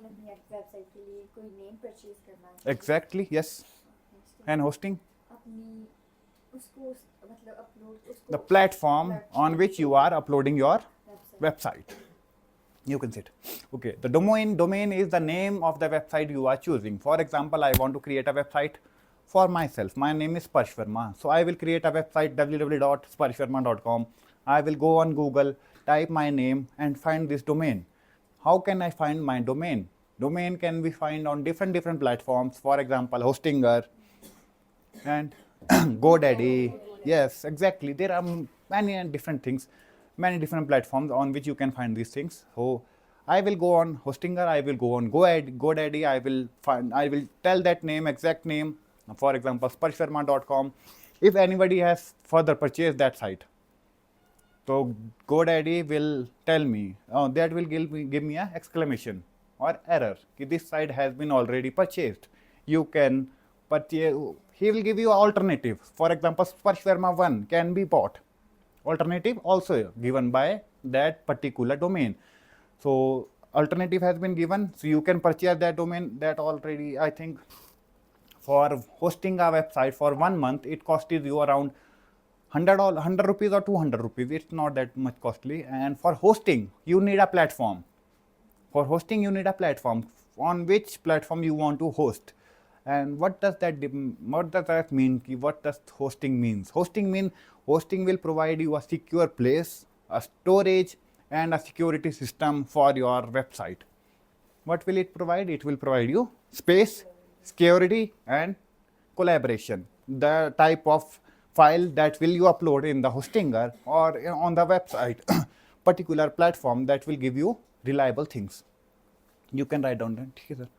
domain अपनी website के लिए कोई name purchase करना है. Exactly, yes. And hosting? अपनी उसको मतलब upload उसको. The platform on which you are uploading your website. You can say it. Okay, the domain is the name of the website you are choosing. For example, I want to create a website for myself. My name is Sparsh Verma. So I will create a website www.sparshverma.com. I will go on Google, type my name and find this domain. How can I find my domain? Domain can be found on different platforms. For example, Hostinger and GoDaddy. Yes, exactly. There are many different things, many different platforms on which you can find these things. So I will go on Hostinger, I will go on GoDaddy, I will tell that name, exact name, for example, sparshverma.com. If anybody has further purchased that site, so GoDaddy will tell me, that will give me a exclamation or error. This site has been already purchased. You can purchase. He will give you alternative. For example, Sparsh Verma 1 can be bought. Alternative also given by that particular domain. So alternative has been given. So you can purchase that domain. That already, I think, for hosting a website for 1 month, it costed you around 100 rupees or 200 rupees. It's not that much costly. And for hosting, you need a platform. For hosting, you need a platform. On which platform you want to host? And what does that mean? What does hosting means? Hosting will provide you a secure place, a storage, and a security system for your website. What will it provide? It will provide you space, security, and collaboration. The type of file that will you upload in the Hostinger or on the website, particular platform, that will give you reliable things. You can write down that.